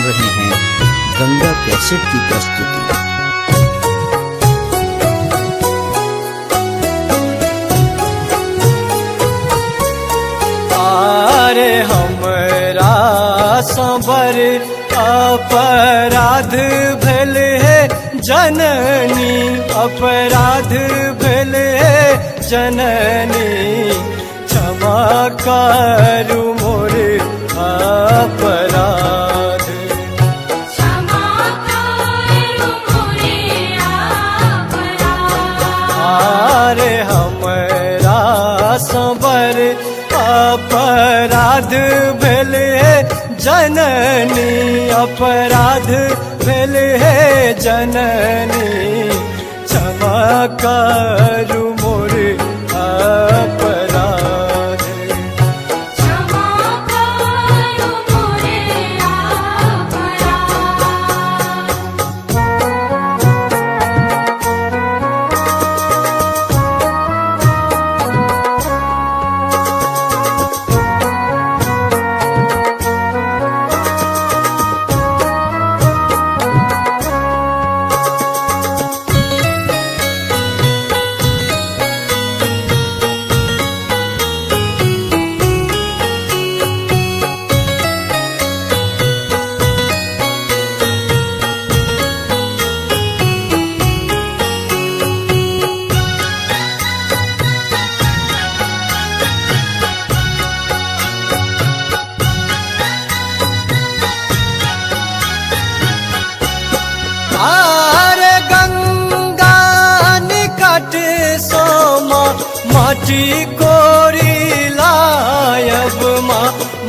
रहे हैं गंगा कैसेट की प्रस्तुति। अरे हमरा सबर अपराध भेल है जननी, अपराध भेल है जननी, क्षमा करू मोर अपराध। क्षमा करू मोरे अपराध। अरे हमरा सबर अपराध भेल है जननी, अपराध भेल है जननी, क्षमा करू मोर अपराध। क्षमा करू मोरे अपराध। अरे गंगा निकट सोमा माटी कोरी लायब,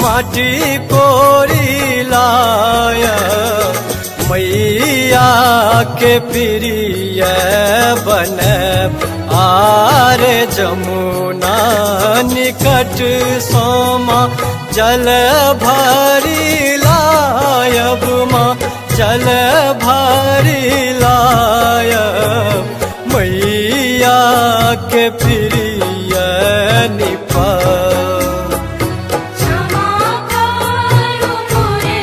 माटी कोरी लायब, मैया के प्रिय बनब। आरे जमुना निकट सोमा जल भरी लायब, जल भरी लायब, मैया के प्रिय निपा। क्षमा करू मोरे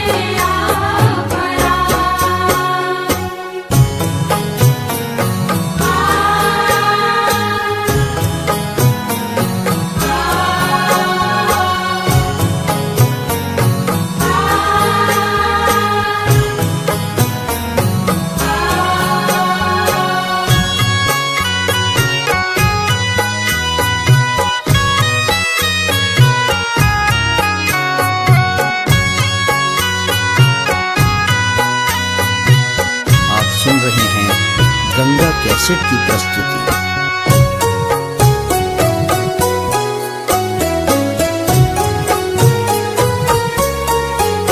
आप सुन रहे हैं गंगा कैसेट की प्रस्तुति।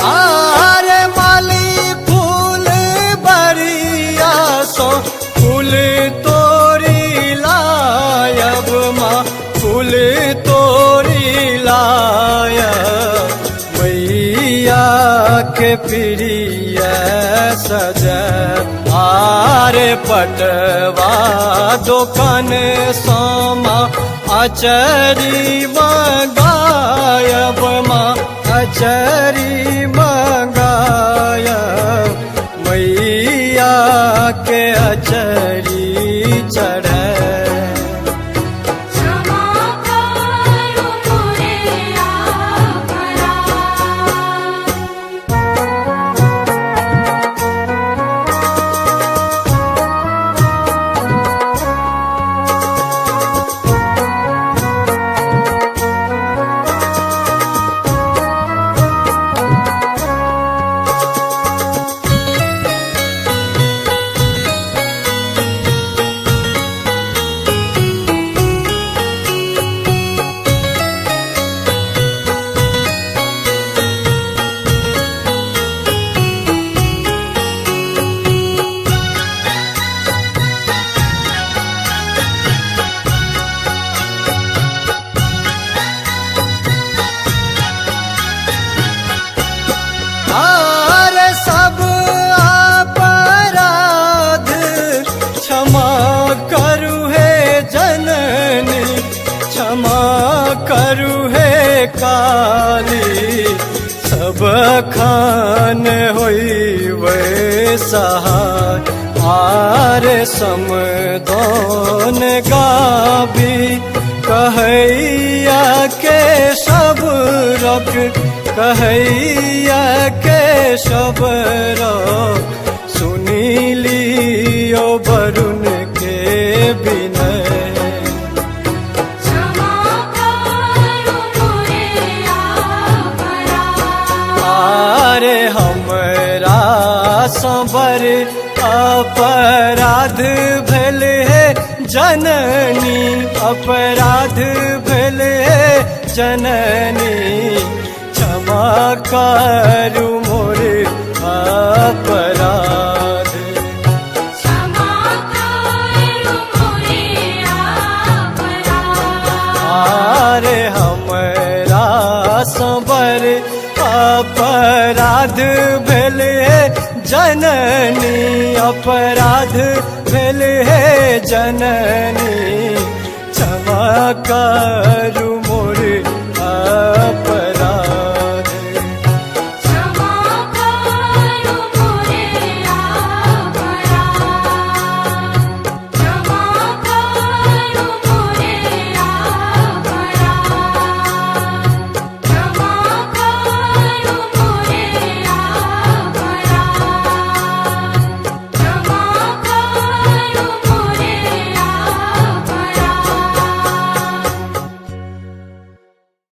आरे माली फूल बरिया सो फूल तोरी लायब, फूल तोरी लायब, मैया के प्रिय सजब। आरे पटवा दुकान सोमा अचरी मंगायब, अचरी मंगायब, मैया के अचरी चढ़े। क्षमा करू मोरे अपराध। आरे सब अपराध क्षमा करू हे जननी, क्षमा करू हे काली, सब खान होई सहाय आरे समदोन गाबी कहैया के सब रख कहैया के सब रख सुनी लियो वरुण के विनय क्षमा करो मोरे अपराध आरे हमरा संबर अपराध भेल है जननी अपराध भेल है जननी क्षमा करू मोरे अपराध क्षमा करो मोरे अपराध आरे हमरा संबर अपराध भेल है जननी अपराध भेल है जननी क्षमा करू